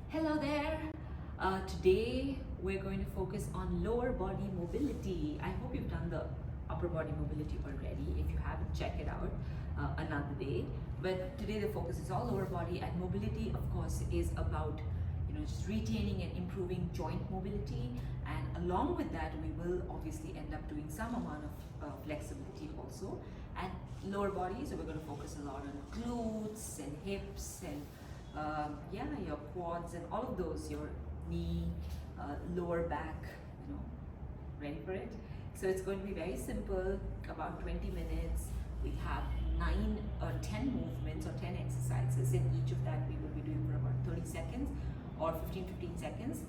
Hello there. Today we're going to focus on lower body mobility. I hope you've done the upper body mobility already. If you haven't, check it out another day. But today the focus is all lower body, and mobility, of course, is about just retaining and improving joint mobility. And along with that, we will obviously end up doing some amount of flexibility also. And lower body, so we're going to focus a lot on glutes and hips and yeah, your quads and all of those, your knee, lower back, ready for it? So it's going to be very simple, about 20 minutes. We have 9 or 10 movements or 10 exercises. In each of that, we will be doing for about 30 seconds or 15 seconds.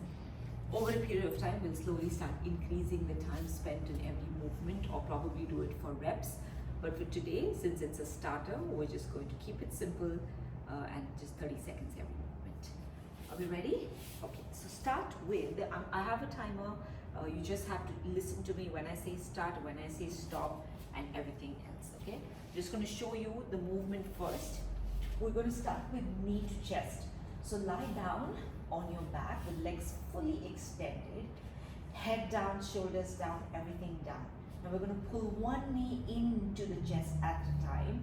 Over a period of time, we'll slowly start increasing the time spent in every movement, or probably do it for reps. But for today, since it's a starter, we're just going to keep it simple and just 30 seconds every movement. Are we ready? Okay, so start with, I have a timer. You just have to listen to me when I say start, when I say stop, and everything else, okay? I'm just going to show you the movement first. We're going to start with knee to chest. So lie down on your back with legs fully extended, head down, shoulders down, everything down. Now we're going to pull one knee into the chest at a time,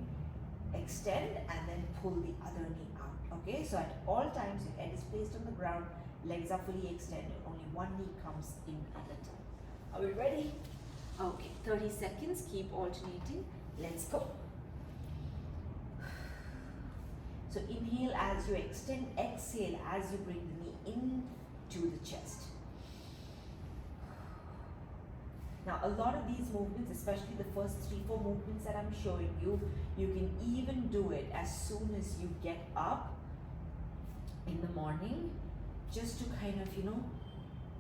extend, and then pull the other knee out. Okay, so at all times your head is placed on the ground, legs are fully extended, only one knee comes in at a time. Are we ready? Okay, 30 seconds, keep alternating. Let's go. So inhale as you extend, exhale as you bring the knee into the chest. Now a lot of these movements, especially the first 3-4 movements that I'm showing you, you can even do it as soon as you get up in the morning, just to kind of,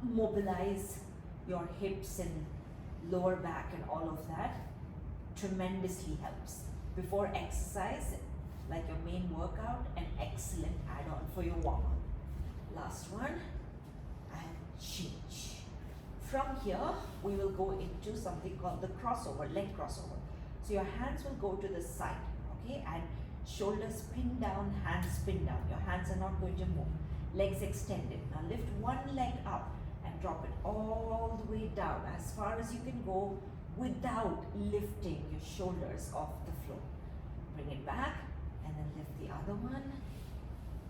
mobilize your hips and lower back and all of that. Tremendously helps. Before exercise, like your main workout, an excellent add-on for your warm-up. Last one, and change. From here, we will go into something called the crossover, leg crossover. So your hands will go to the side, okay? And shoulders pin down, hands pin down. Your hands are not going to move. Legs extended. Now lift one leg up and drop it all the way down as far as you can go without lifting your shoulders off the floor. Bring it back and then lift the other one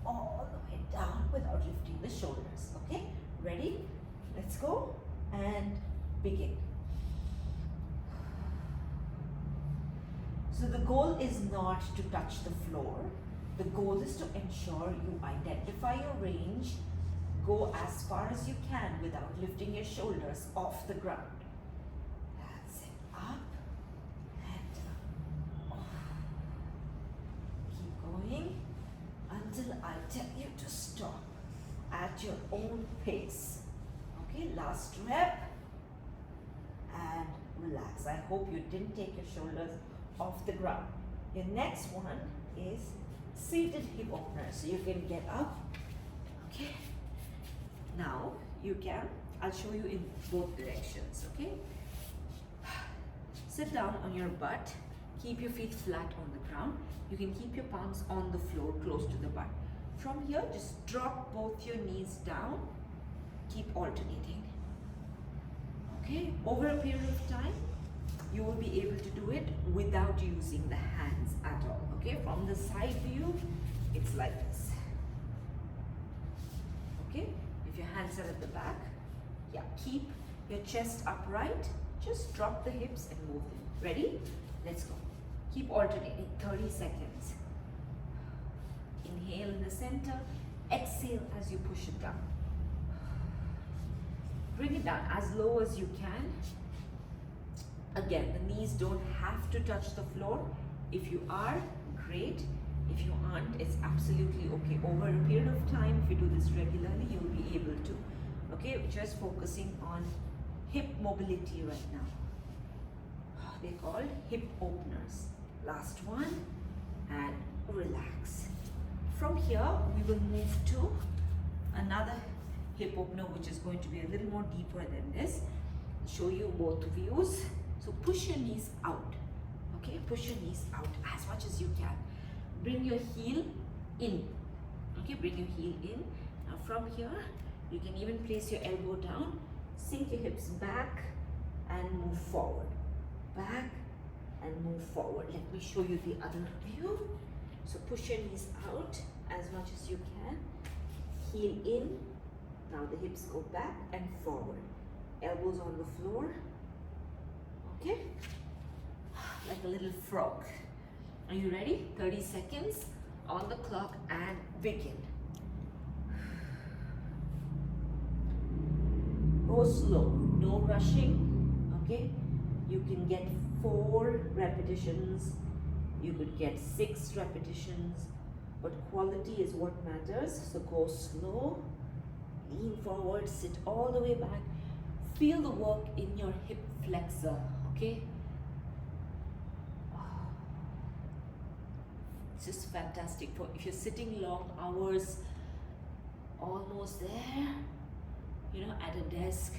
all the way down without lifting the shoulders, okay? Ready? Let's go. And begin. So the goal is not to touch the floor. The goal is to ensure you identify your range, go as far as you can without lifting your shoulders off the ground. That's it. Up and down. Keep going until I tell you to stop at your own pace. Okay, last rep, and relax. I hope you didn't take your shoulders off the ground. Your next one is seated hip opener. So you can get up, okay? Now you can, I'll show you in both directions, okay? Sit down on your butt, keep your feet flat on the ground. You can keep your palms on the floor close to the butt. From here, just drop both your knees down. Keep alternating. Okay, over a period of time, you will be able to do it without using the hands at all. Okay, from the side view, it's like this. Okay, if your hands are at the back, yeah, keep your chest upright. Just drop the hips and move them. Ready? Let's go. Keep alternating. 30 seconds. Inhale in the center. Exhale as you push it down. Bring it down as low as you can. Again, the knees don't have to touch the floor. If you are, great. If you aren't, it's absolutely okay. Over a period of time, if you do this regularly, you'll be able to. Okay, just focusing on hip mobility right now. They're called hip openers. Last one, and relax. From here, we will move to another hip opener, which is going to be a little more deeper than this. I'll show you both views. So push your knees out, okay? Push your knees out as much as you can. Bring your heel in, okay? Bring your heel in Now from here, you can even place your elbow down, sink your hips back and move forward. Back and move forward. Let me show you the other view. So push your knees out as much as you can. Heel in. Now the hips go back and forward. Elbows on the floor. Okay? Like a little frog. Are you ready? 30 seconds on the clock and begin. Go slow, no rushing, okay? You can get 4 repetitions, you could get 6 repetitions, but quality is what matters. So go slow, lean forward, sit all the way back. Feel the work in your hip flexor, okay? It's just fantastic for if you're sitting long hours, almost there, you know, at a desk,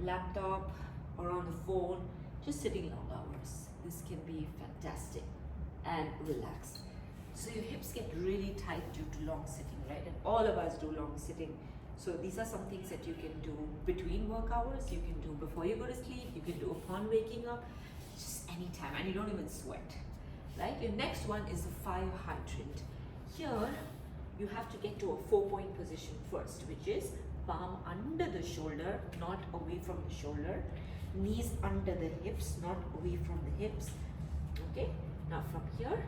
laptop, or on the phone, just sitting long hours. This can be fantastic and relaxed. So your hips get really tight due to long sitting, right? And all of us do long sitting. So these are some things that you can do between work hours, you can do before you go to sleep, you can do upon waking up, just anytime, and you don't even sweat, right? Your next one is the fire hydrant. Here, you have to get to a 4-point position first, which is palm under the shoulder, not away from the shoulder, knees under the hips, not away from the hips, okay? Now from here,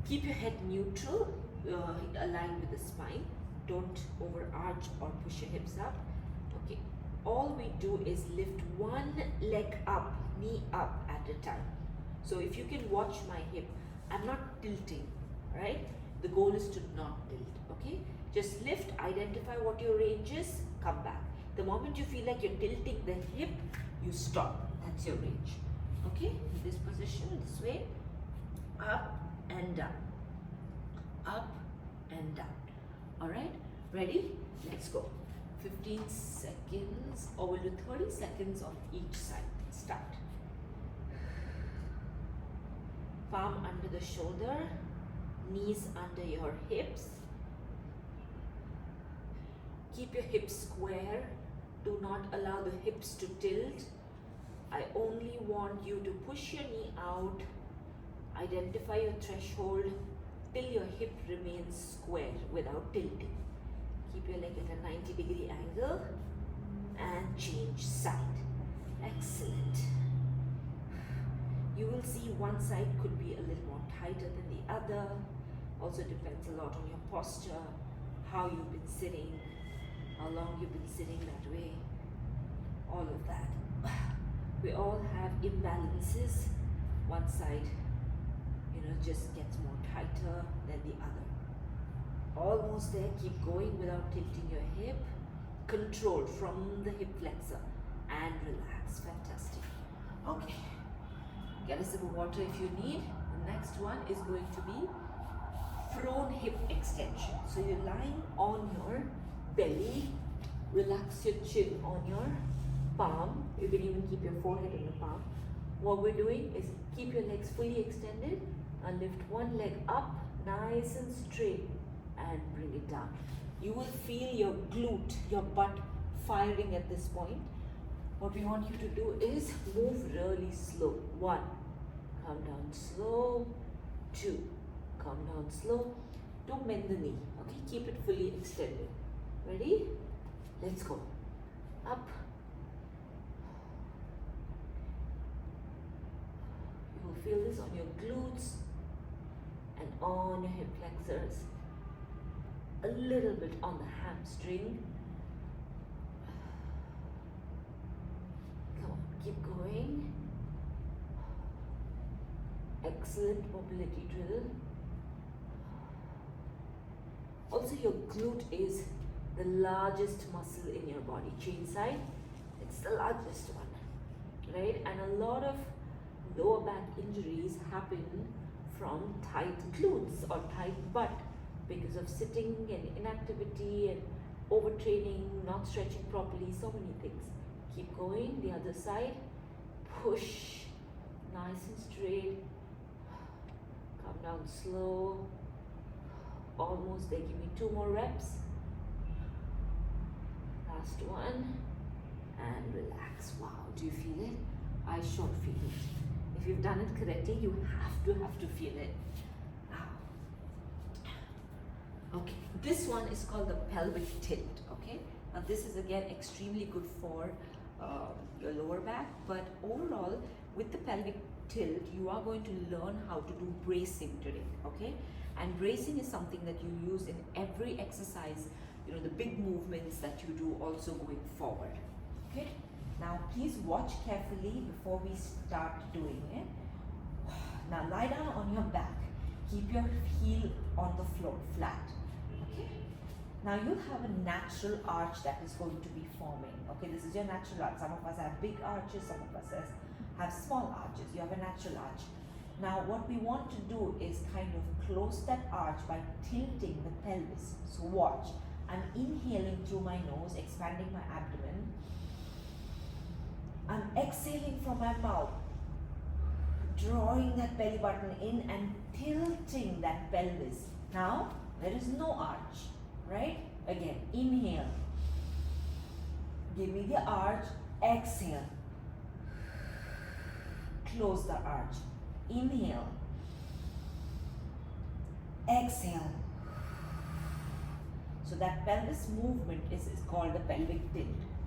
keep your head neutral, aligned with the spine. Don't overarch or push your hips up. Okay, all we do is lift one leg up, knee up at a time. So if you can watch my hip, I'm not tilting, right? The goal is to not tilt, okay? Just lift, identify what your range is, come back. The moment you feel like you're tilting the hip, you stop. That's your range. Okay, in this position, this way, up and down, up and down. All right, ready? Let's go. 15 seconds, or we'll do 30 seconds on each side. Start. Palm under the shoulder, knees under your hips. Keep your hips square. Do not allow the hips to tilt. I only want you to push your knee out, identify your threshold till your hip remains square without tilting. Keep your leg at a 90-degree angle and change side. Excellent. You will see one side could be a little more tighter than the other. Also depends a lot on your posture, how you've been sitting, how long you've been sitting that way, all of that. We all have imbalances. One side, you know, just gets more tighter than the other. Almost there, keep going without tilting your hip. Control from the hip flexor and relax. Fantastic. Okay. Get a sip of water if you need. The next one is going to be prone hip extension. So you're lying on your belly. Relax your chin on your palm. You can even keep your forehead on your palm. What we're doing is keep your legs fully extended and lift one leg up nice and straight and bring it down. You will feel your glute, your butt firing at this point. What we want you to do is move really slow. 1, come down slow. 2, come down slow. Don't bend the knee, okay? Keep it fully extended. Ready? Let's go. Up. You will feel this on your glutes and on your hip flexors. A little bit on the hamstring. Come on, keep going. Excellent mobility drill. Also, your glute is the largest muscle in your body. Chain side, it's the largest one, right? And a lot of lower back injuries happen from tight glutes or tight butt because of sitting and inactivity and overtraining, not stretching properly, so many things. Keep going, the other side, push, nice and straight, come down slow, almost there, give me 2 more reps, Last one. And relax. Wow, do you feel it? I sure feel it. If you've done it correctly, you have to feel it. Okay, this one is called the pelvic tilt. Okay, now this is again extremely good for your lower back, but overall with the pelvic tilt you are going to learn how to do bracing today. Okay, and bracing is something that you use in every exercise, you know, the big movements that you do also going forward. Okay, now please watch carefully before we start doing it. Now lie down on your back, keep your heel on the floor flat. Okay, now you'll have a natural arch that is going to be forming. Okay, this is your natural arch. Some of us have big arches, some of us have small arches. You have a natural arch. Now what we want to do is kind of close that arch by tilting the pelvis. So watch, I'm inhaling through my nose, expanding my abdomen. I'm exhaling from my mouth, drawing that belly button in and tilting that pelvis. Now there is no arch, right? Again, inhale, give me the arch, exhale, close the arch, inhale, exhale. So that pelvis movement is called the pelvic tilt.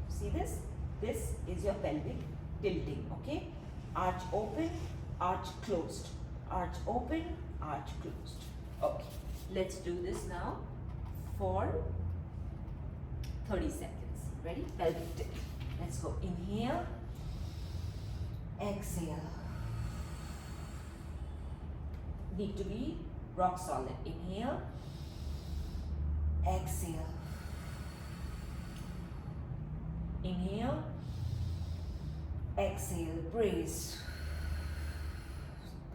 See this? This is your pelvic tilting, okay? Arch open, arch closed, arch open, arch closed. Okay, let's do this now for 30 seconds. Ready? Pelvic tilt. Let's go. Inhale, exhale. Need to be rock solid. Inhale, exhale. Inhale, exhale, brace.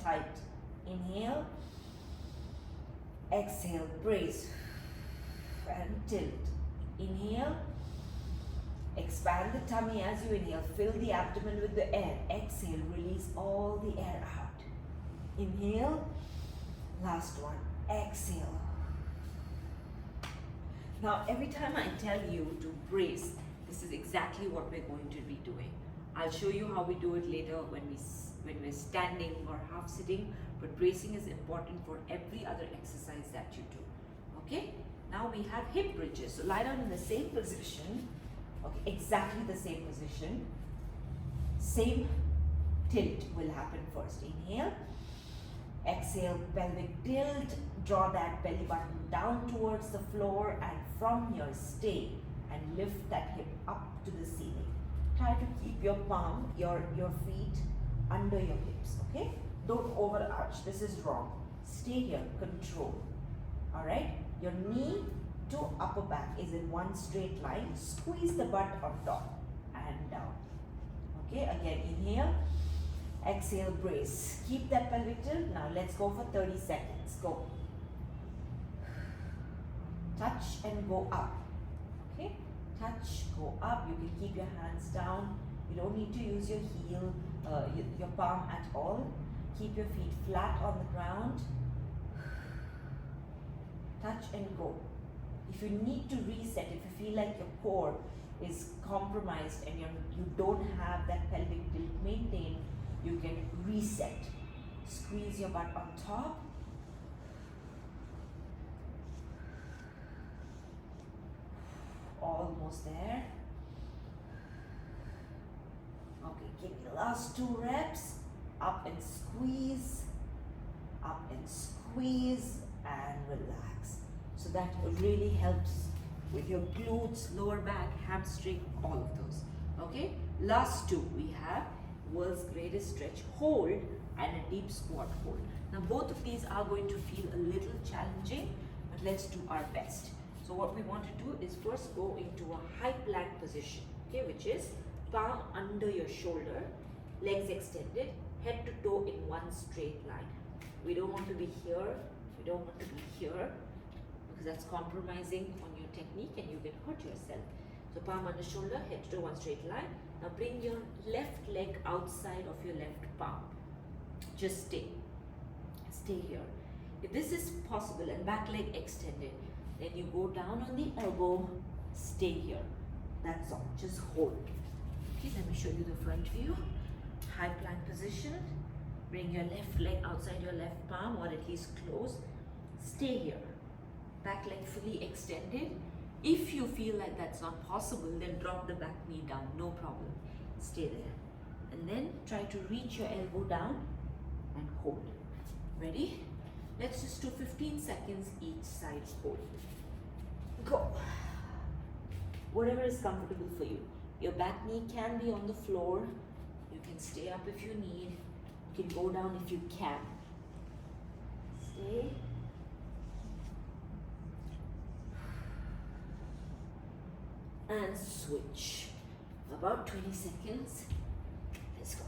Tight. Inhale, exhale, brace, and tilt. Inhale, expand the tummy as you inhale, fill the abdomen with the air. Exhale, release all the air out. Inhale, last one, exhale. Now every time I tell you to brace, this is exactly what we're going to be doing. I'll show you how we do it later when we're standing or half sitting, but bracing is important for every other exercise that you do. Okay, now we have hip bridges. So lie down in the same position, okay, exactly the same position. Same tilt will happen first. Inhale, exhale, pelvic tilt, draw that belly button down towards the floor, and from here stay and lift that hip up to the ceiling. Try to keep your palm, your feet under your hips, okay? Don't overarch, this is wrong. Stay here, control, all right? Your knee to upper back is in one straight line. Squeeze the butt on top and down, okay? Again, inhale, exhale, brace. Keep that pelvic tilt. Now let's go for 30 seconds, go. Touch and go up, okay? Touch, go up. You can keep your hands down. You don't need to use your heel, your palm at all. Keep your feet flat on the ground. Touch and go. If you need to reset, if you feel like your core is compromised and you don't have that pelvic tilt maintained, you can reset. Squeeze your butt on top. Almost there. Okay, give me the last 2 reps. Up and squeeze, and relax. So that really helps with your glutes, lower back, hamstring, all of those. Okay, last 2 we have world's greatest stretch hold and a deep squat hold. Now both of these are going to feel a little challenging, but let's do our best. So what we want to do is first go into a high plank position, okay, which is palm under your shoulder, legs extended, head to toe in one straight line. We don't want to be here, we don't want to be here, because that's compromising on your technique and you can hurt yourself. So palm under shoulder, head to toe, one straight line. Now bring your left leg outside of your left palm. Just stay here. If this is possible and back leg extended, then you go down on the elbow, stay here. That's all, just hold. Okay, let me show you the front view. High plank position. Bring your left leg outside your left palm, or at least close. Stay here. Back leg fully extended. If you feel like that's not possible, then drop the back knee down, no problem. Stay there. And then try to reach your elbow down and hold. Ready? Let's just do 15 seconds each side hold. Go. Whatever is comfortable for you. Your back knee can be on the floor. You can stay up if you need. You can go down if you can. Stay. And switch. About 20 seconds. Let's go.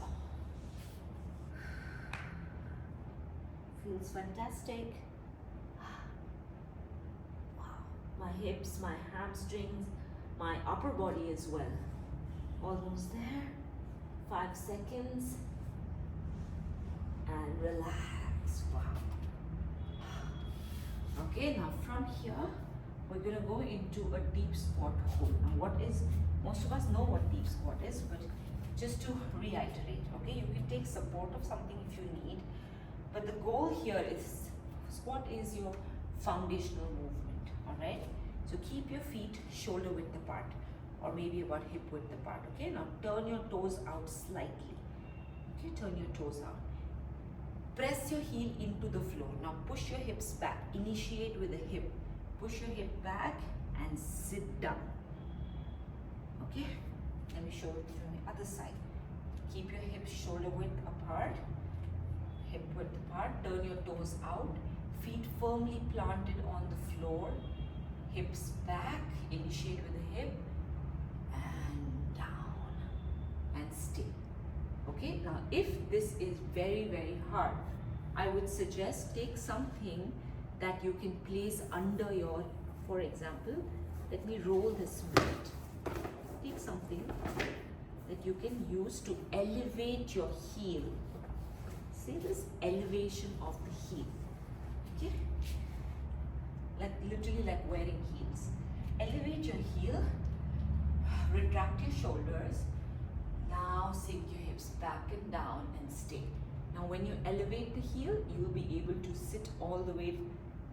Feels fantastic. Wow. My hips, my hamstrings, my upper body as well. Almost there. 5 seconds. And relax. Wow. Okay, now from here, we're going to go into a deep squat hold. Now most of us know what deep squat is, but just to reiterate, okay, you can take support of something if you need, but the goal here is, squat is your foundational movement, alright? So keep your feet shoulder width apart, or maybe about hip width apart, okay? Now turn your toes out slightly, okay, turn your toes out. Press your heel into the floor. Now push your hips back, initiate with the hip. Push your hip back and sit down. Okay? Let me show it from the other side. Keep your hips shoulder width apart, hip width apart. Turn your toes out. Feet firmly planted on the floor. Hips back. Initiate with the hip. And down. And stay. Okay? Now, if this is very, very hard, I would suggest take something that you can place under your, for example, let me roll this weight. Take something that you can use to elevate your heel. See this elevation of the heel, okay? Like literally like wearing heels. Elevate your heel, retract your shoulders. Now sink your hips back and down and stay. Now when you elevate the heel, you will be able to sit all the way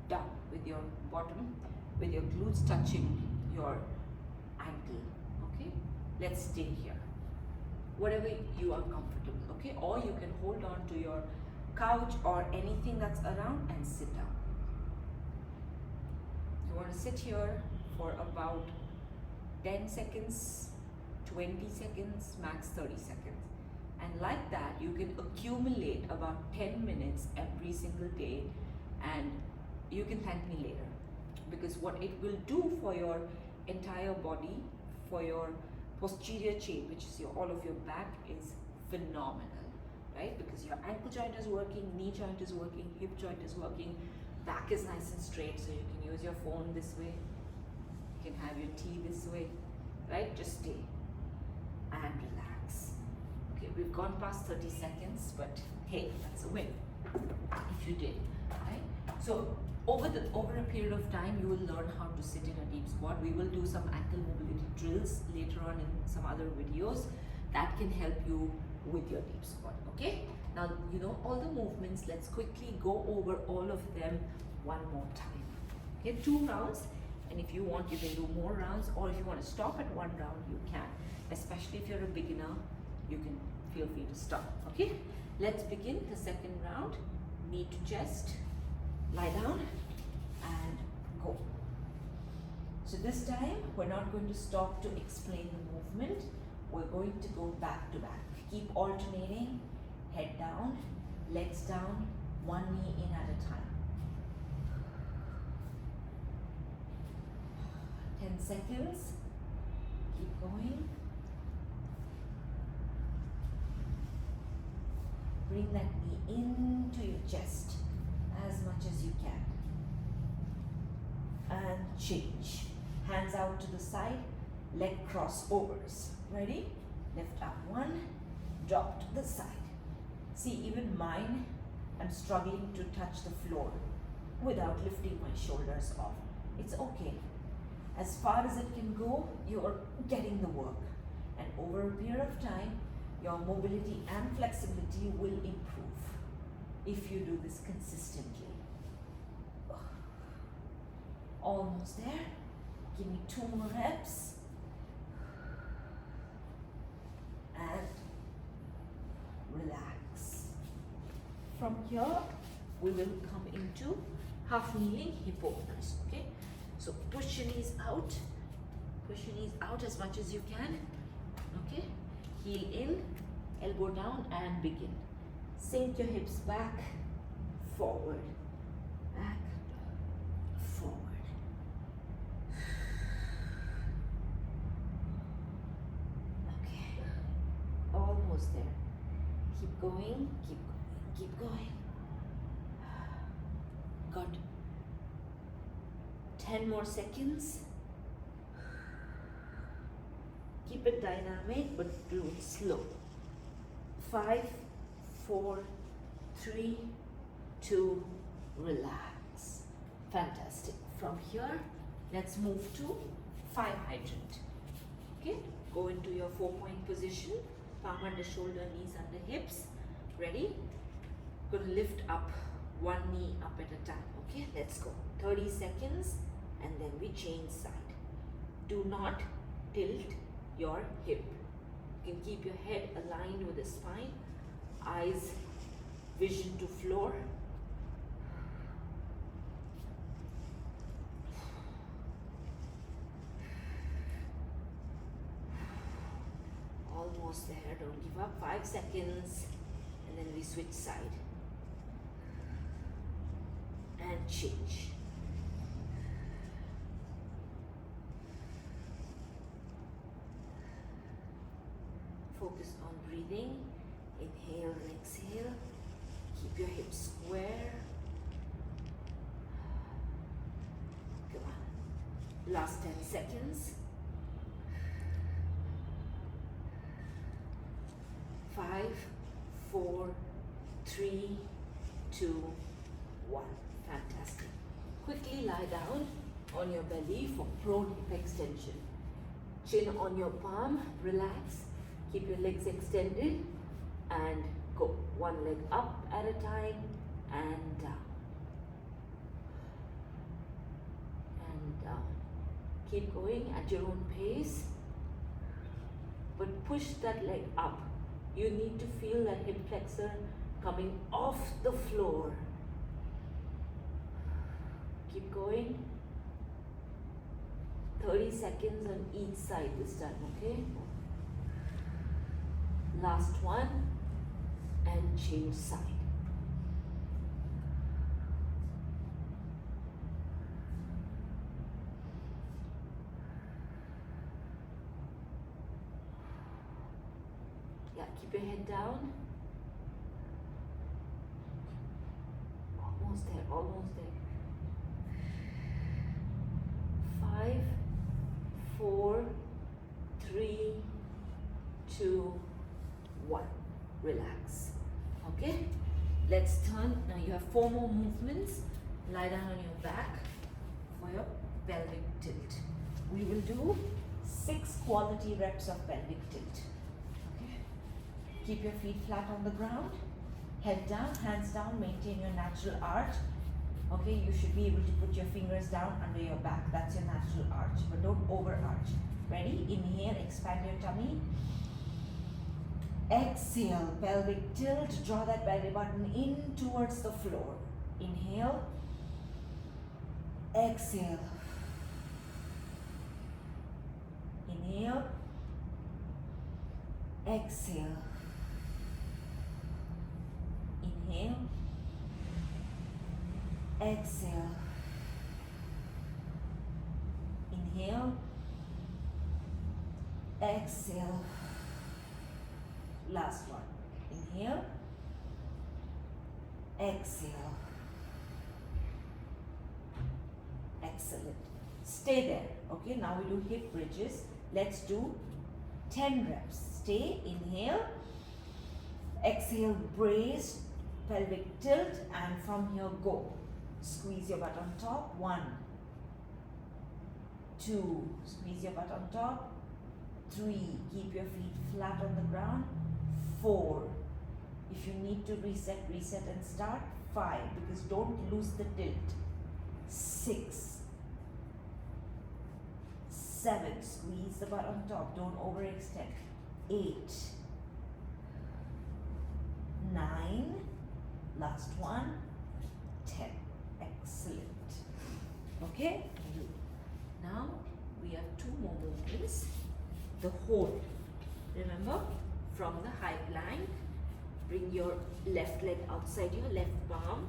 down with your bottom, with your glutes touching your ankle, okay? Let's stay here. Whatever you are comfortable, okay? Or you can hold on to your couch or anything that's around and sit down. You want to sit here for about 10 seconds, 20 seconds, max 30 seconds. And like that, you can accumulate about 10 minutes every single day, and you can thank me later, because what it will do for your entire body, for your posterior chain, which is all of your back, is phenomenal, right? Because your ankle joint is working, knee joint is working, hip joint is working, back is nice and straight, so you can use your phone this way, you can have your tea this way, right? Just stay and relax. Okay, we've gone past 30 seconds, but hey, that's a win if you did, right? So over a period of time, you will learn how to sit in a deep squat. We will do some ankle mobility drills later on in some other videos that can help you with your deep squat, okay? Now, you know all the movements. Let's quickly go over all of them one more time. Okay, 2 rounds, and if you want, you can do more rounds, or if you want to stop at 1 round, you can. Especially if you're a beginner, you can feel free to stop, okay? Let's begin the second round. Knee to chest. Lie down and go. So this time, we're not going to stop to explain the movement. We're going to go back to back. Keep alternating, head down, legs down, one knee in at a time. 10 seconds. Keep going. Bring that knee into your chest as much as you can. And change. Hands out to the side, leg crossovers. Ready? Lift up 1, drop to the side. See, even mine, I'm struggling to touch the floor without lifting my shoulders off. It's okay. As far as it can go, you're getting the work. And over a period of time, your mobility and flexibility will improve if you do this consistently. Almost there. Give me 2 more reps. And relax. From here, we will come into half kneeling hip openers. Okay, so push your knees out. Push your knees out as much as you can. Okay, heel in, elbow down, and begin. Sink your hips back, forward, back, forward. Okay, almost there. Keep going, keep going, keep going. Good. 10 more seconds. Keep it dynamic, but do it slow. 5, 4, 3, 2, relax. Fantastic. From here, let's move to 5 hydrant. Okay, go into your 4-point position. Palm under shoulder, knees under hips. Ready? Gonna lift up, one knee up at a time. Okay, let's go. 30 seconds, and then we change side. Do not tilt your hip. You can keep your head aligned with the spine, eyes vision to floor. Almost there, don't give up. 5 seconds, and then we switch side and change. Focus on breathing. Inhale and exhale. Keep your hips square. Come on. Last 10 seconds. 5, 4, 3, 2, 1. Fantastic. Quickly lie down on your belly for prone hip extension. Chin on your palm, relax. Keep your legs extended and go. One leg up at a time and down. And down. Keep going at your own pace, but push that leg up. You need to feel that hip flexor coming off the floor. Keep going. 30 seconds on each side this time, okay? Last one, and change side. Yeah, keep your head down. Almost there, almost there. 5, 4, 3, 2, 1. Relax. Okay, let's turn. Now you have 4 more movements. Lie down on your back for your pelvic tilt. We will do 6 quality reps of pelvic tilt. Okay, keep your feet flat on the ground, head down, hands down, maintain your natural arch. Okay, you should be able to put your fingers down under your back. That's your natural arch, but don't overarch. Ready? Inhale, expand your tummy. Exhale, pelvic tilt. Draw that belly button in towards the floor. Inhale. Exhale. Inhale. Exhale. Inhale. Exhale. Inhale. Exhale. Last one. Inhale. Exhale. Excellent. Stay there. Okay, now we do hip bridges. Let's do 10 reps. Stay. Inhale. Exhale. Brace. Pelvic tilt. And from here, go. Squeeze your butt on top. 1, 2, squeeze your butt on top. 3, keep your feet flat on the ground. 4, if you need to reset and start. 5, because don't lose the tilt. 6, 7, squeeze the butt on top, don't overextend. 8, 9, last one, 10. Excellent. Okay, now we have 2 more movements. The hold, remember, from the high plank, bring your left leg outside your left palm,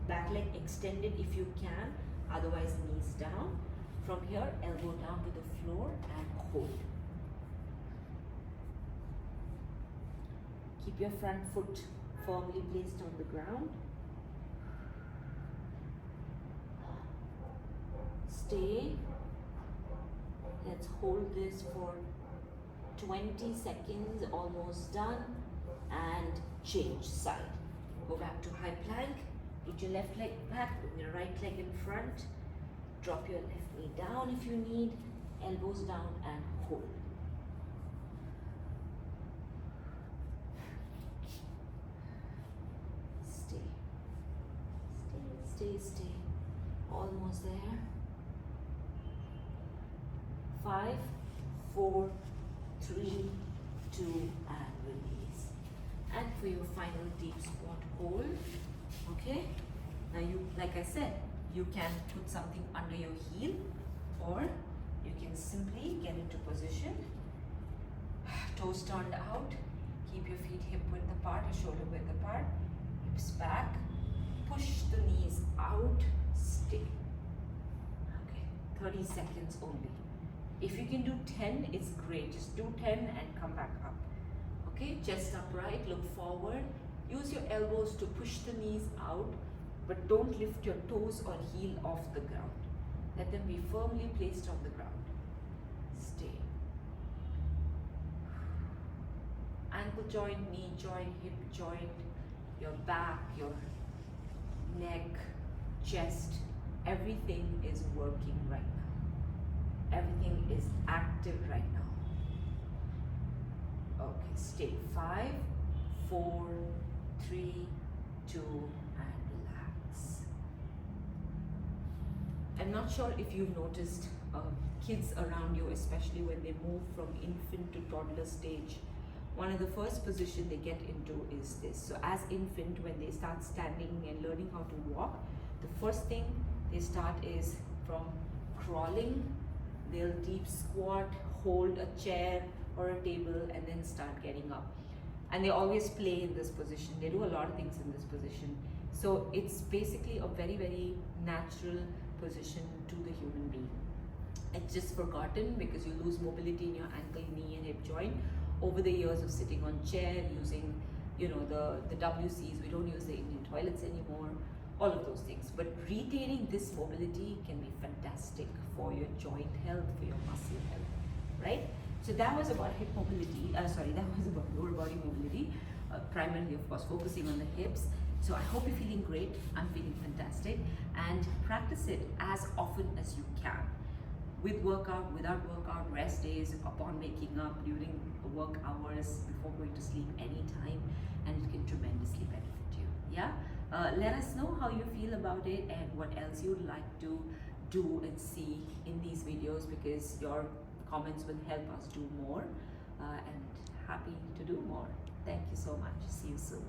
back leg extended if you can, otherwise knees down. From here, elbow down to the floor and hold. Keep your front foot firmly placed on the ground. Stay. Let's hold this for 20 seconds, almost done, and change side. Go back to high plank, put your left leg back, put your right leg in front, drop your left knee down if you need, elbows down and hold. Stay. Almost there. 5, 4, 3, 2, and release. And for your final deep squat hold, okay? Now you, like I said, you can put something under your heel, or you can simply get into position, toes turned out, keep your feet hip width apart, your shoulder width apart, hips back, push the knees out, stay. Okay, 30 seconds only. If you can do 10, it's great. Just do 10 and come back up. Okay, chest upright, look forward. Use your elbows to push the knees out, but don't lift your toes or heel off the ground. Let them be firmly placed on the ground. Stay. Ankle joint, knee joint, hip joint, your back, your neck, chest, everything is working right now. Everything is active right now. Okay, stay. 5, 4, 3, 2, and relax. I'm not sure if you've noticed kids around you, especially when they move from infant to toddler stage, one of the first position they get into is this. So as infant, when they start standing and learning how to walk, the first thing they start is from crawling. They'll deep squat, hold a chair or a table, and then start getting up. And they always play in this position. They do a lot of things in this position. So it's basically a very, very natural position to the human being. It's just forgotten because you lose mobility in your ankle, knee, and hip joint over the years of sitting on chair, using, you know, the WCs. We don't use the Indian toilets anymore, all of those things. But retaining this mobility can be fantastic for your joint health, for your muscle health, right? So that was about hip mobility, that was about lower body mobility, primarily of course focusing on the hips. So I hope you're feeling great. I'm feeling fantastic, and practice it as often as you can. With workout, without workout, rest days, upon waking up, during work hours, before going to sleep, anytime, and it can tremendously benefit you. Yeah? Let us know how you feel about it and what else you'd like to do and see in these videos, because your comments will help us do more, and happy to do more. Thank you so much. See you soon.